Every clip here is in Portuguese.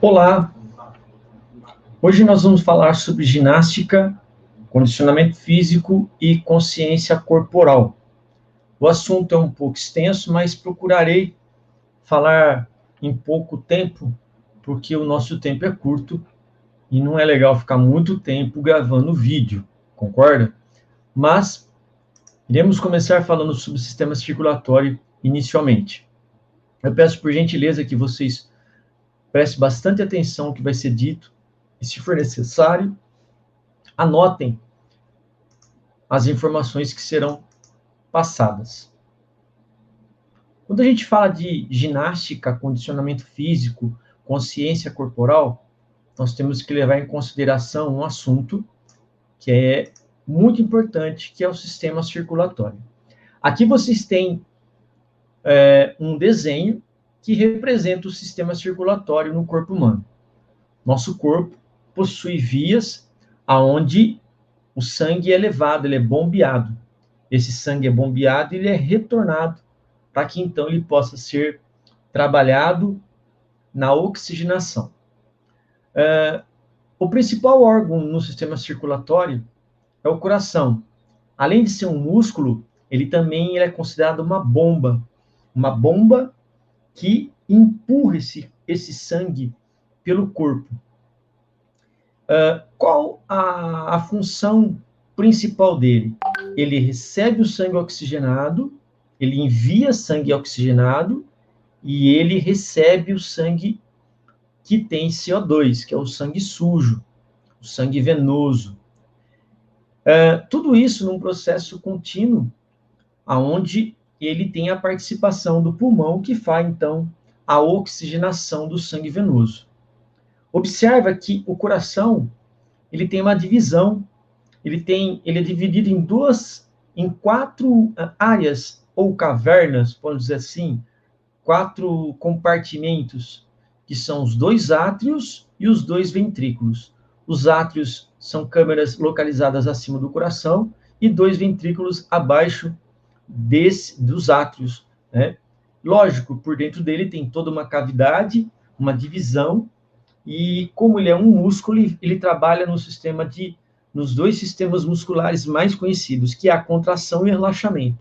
Olá, hoje nós vamos falar sobre ginástica, condicionamento físico e consciência corporal. O assunto é um pouco extenso, mas procurarei falar em pouco tempo, porque o nosso tempo é curto e não é legal ficar muito tempo gravando vídeo, concorda? Mas iremos começar falando sobre o sistema circulatório inicialmente. Eu peço por gentileza que vocês prestem bastante atenção ao que vai ser dito e, se for necessário, anotem as informações que serão passadas. Quando a gente fala de ginástica, condicionamento físico, consciência corporal, nós temos que levar em consideração um assunto que é muito importante, que é o sistema circulatório. Aqui vocês têm um desenho que representa o sistema circulatório no corpo humano. Nosso corpo possui vias aonde o sangue é levado, ele é bombeado. Esse sangue é bombeado e ele é retornado para que então ele possa ser trabalhado na oxigenação. O principal órgão no sistema circulatório é o coração. Além de ser um músculo, ele também é considerado uma bomba que empurra esse sangue pelo corpo. Qual a função principal dele? Ele recebe o sangue oxigenado, ele envia sangue oxigenado e ele recebe o sangue que tem CO2, que é o sangue sujo, o sangue venoso. Tudo isso num processo contínuo, onde ele tem a participação do pulmão, que faz, então, a oxigenação do sangue venoso. Observa que o coração, ele tem uma divisão, ele é dividido em quatro áreas, ou cavernas, podemos dizer assim, 4 compartimentos, que são os 2 átrios e os 2 ventrículos. Os átrios são câmaras localizadas acima do coração e 2 ventrículos abaixo dos átrios, né? Lógico, por dentro dele tem toda uma cavidade, uma divisão, e como ele é um músculo, ele trabalha nos 2 sistemas musculares mais conhecidos, que é a contração e o relaxamento.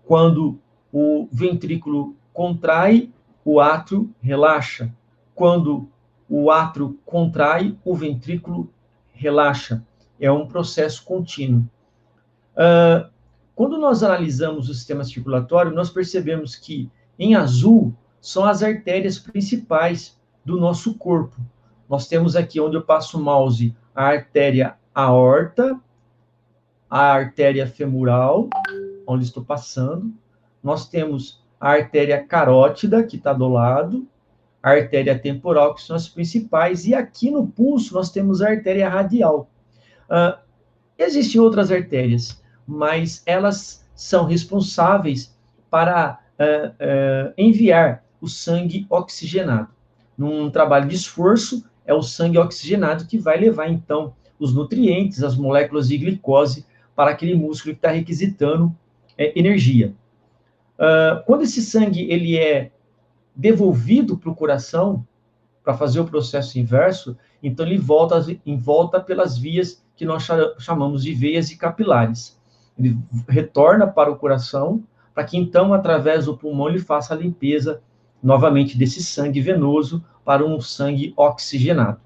Quando o ventrículo contrai, o átrio relaxa. Quando o átrio contrai, o ventrículo relaxa. É um processo contínuo. Quando nós analisamos o sistema circulatório, nós percebemos que, em azul, são as artérias principais do nosso corpo. Nós temos aqui, onde eu passo o mouse, a artéria aorta, a artéria femoral, onde estou passando. Nós temos a artéria carótida, que está do lado, a artéria temporal, que são as principais, e aqui no pulso nós temos a artéria radial. Existem outras artérias, mas elas são responsáveis para enviar o sangue oxigenado. Num trabalho de esforço, é o sangue oxigenado que vai levar, então, os nutrientes, as moléculas de glicose, para aquele músculo que está requisitando energia. Quando esse sangue ele é devolvido para o coração, para fazer o processo inverso, então ele volta pelas vias que nós chamamos de veias e capilares. Ele retorna para o coração, para que então, através do pulmão, ele faça a limpeza novamente desse sangue venoso para um sangue oxigenado.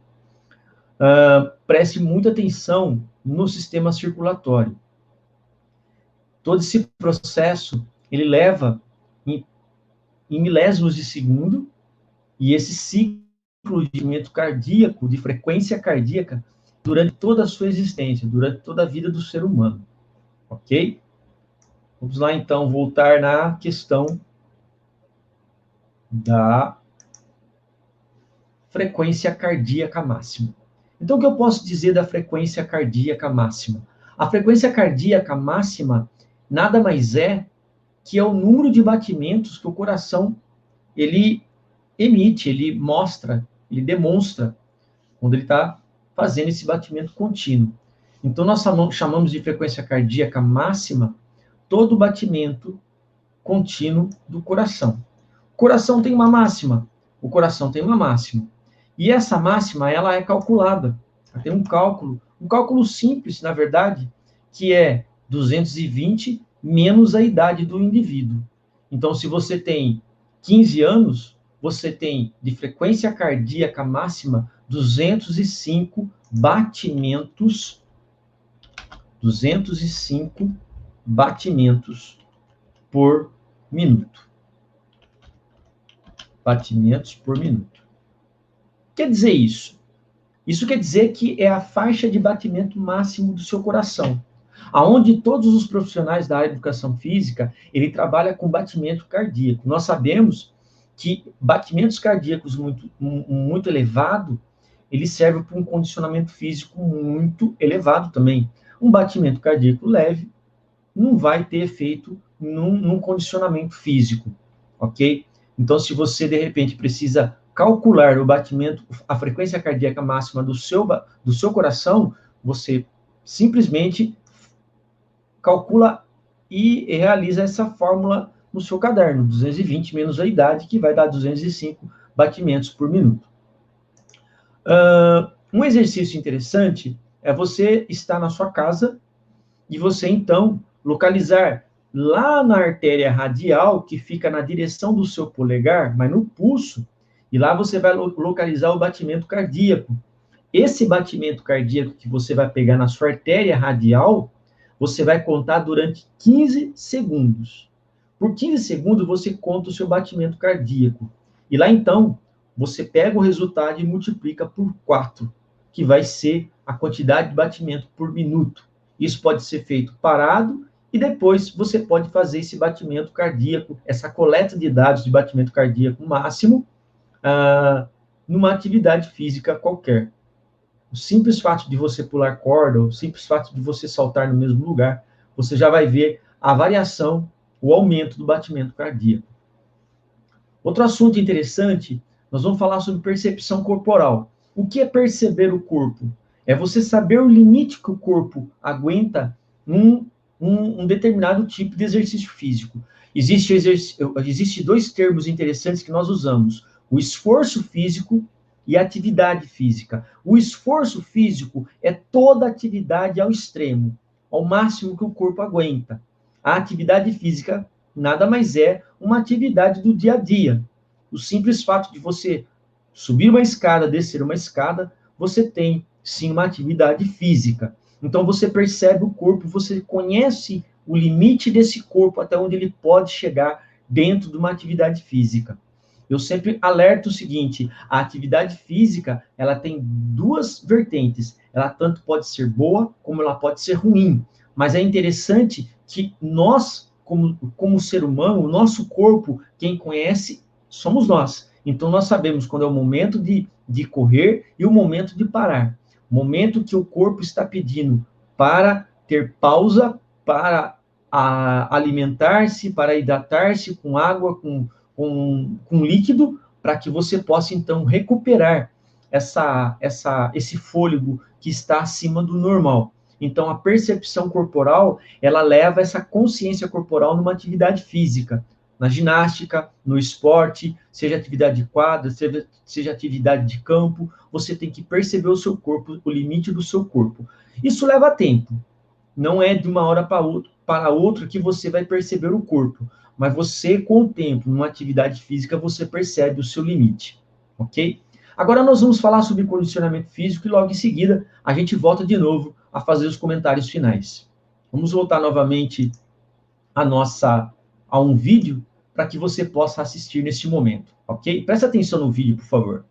Preste muita atenção no sistema circulatório. Todo esse processo, ele leva em milésimos de segundo, e esse ciclo de movimento cardíaco, de frequência cardíaca, durante toda a sua existência, durante toda a vida do ser humano. Ok? Vamos lá, então, voltar na questão da frequência cardíaca máxima. Então, o que eu posso dizer da frequência cardíaca máxima? A frequência cardíaca máxima nada mais é que é o número de batimentos que o coração ele emite, ele mostra, ele demonstra quando ele está fazendo esse batimento contínuo. Então, nós chamamos de frequência cardíaca máxima todo batimento contínuo do coração. O coração tem uma máxima. O coração tem uma máxima. E essa máxima, ela é calculada. Tem um cálculo simples, na verdade, que é 220 menos a idade do indivíduo. Então, se você tem 15 anos, você tem de frequência cardíaca máxima 205 batimentos, 205 batimentos por minuto. Batimentos por minuto. Quer dizer isso? Isso quer dizer que é a faixa de batimento máximo do seu coração, aonde todos os profissionais da área de educação física, ele trabalha com batimento cardíaco. Nós sabemos que batimentos cardíacos muito elevado, ele serve para um condicionamento físico muito elevado também. Um batimento cardíaco leve não vai ter efeito num condicionamento físico, ok? Então, se você, de repente, precisa calcular o batimento, a frequência cardíaca máxima do seu coração, você simplesmente calcula e realiza essa fórmula no seu caderno, 220 menos a idade, que vai dar 205 batimentos por minuto. Um exercício interessante é você estar na sua casa e você, então, localizar lá na artéria radial, que fica na direção do seu polegar, mas no pulso, e lá você vai localizar o batimento cardíaco. Esse batimento cardíaco que você vai pegar na sua artéria radial, você vai contar durante 15 segundos. Por 15 segundos, você conta o seu batimento cardíaco. E lá, então, você pega o resultado e multiplica por 4, que vai ser a quantidade de batimento por minuto. Isso pode ser feito parado e depois você pode fazer esse batimento cardíaco, essa coleta de dados de batimento cardíaco máximo, numa atividade física qualquer. O simples fato de você pular corda, o simples fato de você saltar no mesmo lugar, você já vai ver a variação, o aumento do batimento cardíaco. Outro assunto interessante, nós vamos falar sobre percepção corporal. O que é perceber o corpo? É você saber o limite que o corpo aguenta um determinado tipo de exercício físico. Existe dois termos interessantes que nós usamos: o esforço físico e a atividade física. O esforço físico é toda atividade ao extremo, ao máximo que o corpo aguenta. A atividade física nada mais é uma atividade do dia a dia. O simples fato de você subir uma escada, descer uma escada, você tem, sim, uma atividade física. Então, você percebe o corpo, você conhece o limite desse corpo, até onde ele pode chegar dentro de uma atividade física. Eu sempre alerto o seguinte: a atividade física, ela tem duas vertentes. Ela tanto pode ser boa, como ela pode ser ruim. Mas é interessante que nós, como ser humano, o nosso corpo, quem conhece, somos nós. Então, nós sabemos quando é o momento de correr e o momento de parar. O momento que o corpo está pedindo para ter pausa, para alimentar-se, para hidratar-se com água, com líquido, para que você possa, então, recuperar esse fôlego que está acima do normal. Então, a percepção corporal, ela leva essa consciência corporal numa atividade física, na ginástica, no esporte, seja atividade de quadra, seja atividade de campo, você tem que perceber o seu corpo, o limite do seu corpo. Isso leva tempo. Não é de uma hora para outra que você vai perceber o corpo, mas você, com o tempo, numa atividade física, você percebe o seu limite, ok? Agora nós vamos falar sobre condicionamento físico e logo em seguida a gente volta de novo a fazer os comentários finais. Vamos voltar novamente a um vídeo para que você possa assistir neste momento, ok? Presta atenção no vídeo, por favor.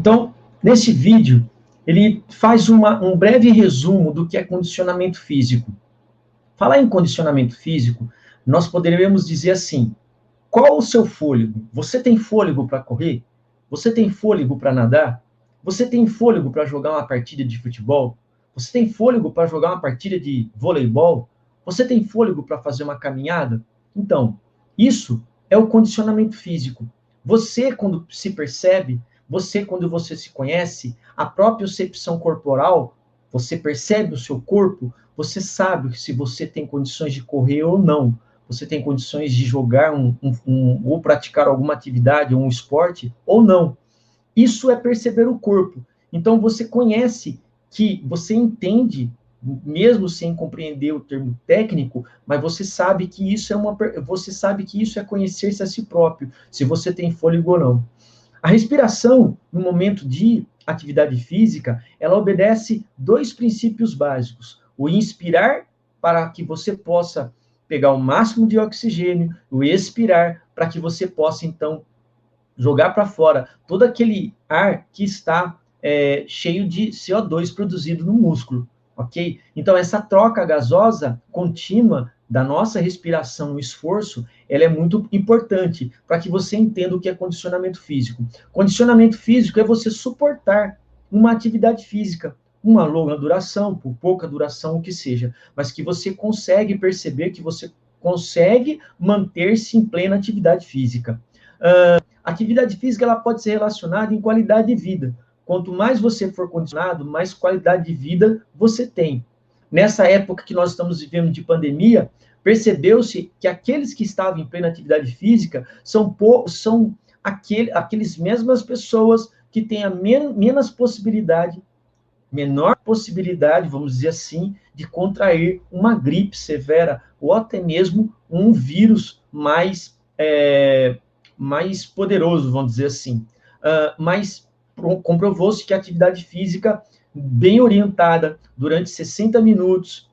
Então, nesse vídeo, ele faz um breve resumo do que é condicionamento físico. Falar em condicionamento físico, nós poderíamos dizer assim: qual o seu fôlego? Você tem fôlego para correr? Você tem fôlego para nadar? Você tem fôlego para jogar uma partida de futebol? Você tem fôlego para jogar uma partida de voleibol? Você tem fôlego para fazer uma caminhada? Então, isso é o condicionamento físico. Você, quando se percebe, você, quando você se conhece, a própria percepção corporal, você percebe o seu corpo, você sabe se você tem condições de correr ou não. Você tem condições de jogar ou praticar alguma atividade ou um esporte ou não. Isso é perceber o corpo. Então, você conhece que você entende, mesmo sem compreender o termo técnico, mas você sabe que isso é conhecer-se a si próprio, se você tem fôlego ou não. A respiração, no momento de atividade física, ela obedece dois princípios básicos: o inspirar, para que você possa pegar o máximo de oxigênio, o expirar, para que você possa, então, jogar para fora todo aquele ar que está cheio de CO2 produzido no músculo, ok? Então, essa troca gasosa contínua da nossa respiração no esforço, ela é muito importante para que você entenda o que é condicionamento físico. Condicionamento físico é você suportar uma atividade física, uma longa duração, por pouca duração, o que seja, mas que você consegue perceber que você consegue manter-se em plena atividade física. Atividade física ela pode ser relacionada em qualidade de vida. Quanto mais você for condicionado, mais qualidade de vida você tem. Nessa época que nós estamos vivendo de pandemia, percebeu-se que aqueles que estavam em plena atividade física são aqueles mesmas pessoas que têm a menor possibilidade, vamos dizer assim, de contrair uma gripe severa ou até mesmo um vírus mais poderoso, vamos dizer assim. Mas comprovou-se que a atividade física bem orientada, durante 60 minutos,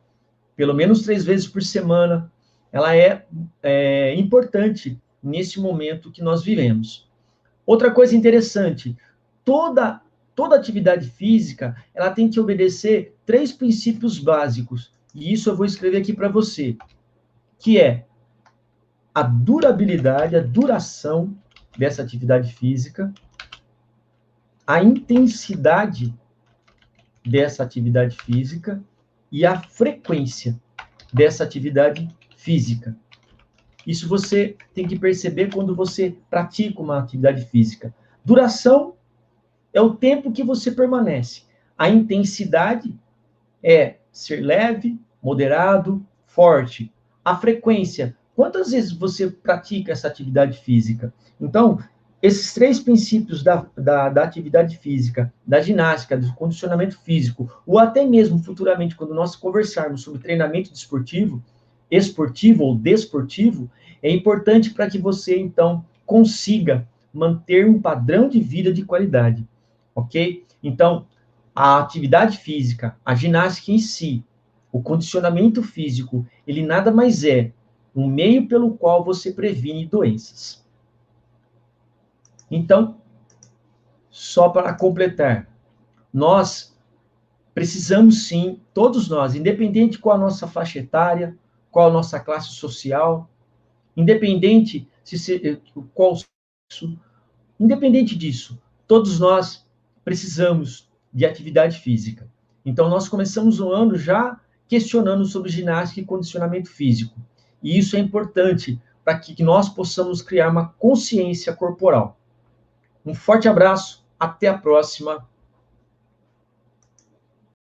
pelo menos 3 vezes por semana, ela é importante nesse momento que nós vivemos. Outra coisa interessante, toda atividade física, ela tem que obedecer 3 princípios básicos, e isso eu vou escrever aqui para você, que é a durabilidade, a duração dessa atividade física, a intensidade dessa atividade física e a frequência dessa atividade física. Isso você tem que perceber quando você pratica uma atividade física. Duração é o tempo que você permanece. A intensidade é ser leve, moderado, forte. A frequência, quantas vezes você pratica essa atividade física? Então, esses 3 princípios da atividade física, da ginástica, do condicionamento físico, ou até mesmo futuramente, quando nós conversarmos sobre treinamento esportivo ou desportivo, é importante para que você, então, consiga manter um padrão de vida de qualidade, ok? Então, a atividade física, a ginástica em si, o condicionamento físico, ele nada mais é um meio pelo qual você previne doenças. Então, só para completar, nós precisamos sim, todos nós, independente qual a nossa faixa etária, qual a nossa classe social, independente independente disso, todos nós precisamos de atividade física. Então, nós começamos o ano já questionando sobre ginástica e condicionamento físico. E isso é importante para que nós possamos criar uma consciência corporal. Um forte abraço, até a próxima.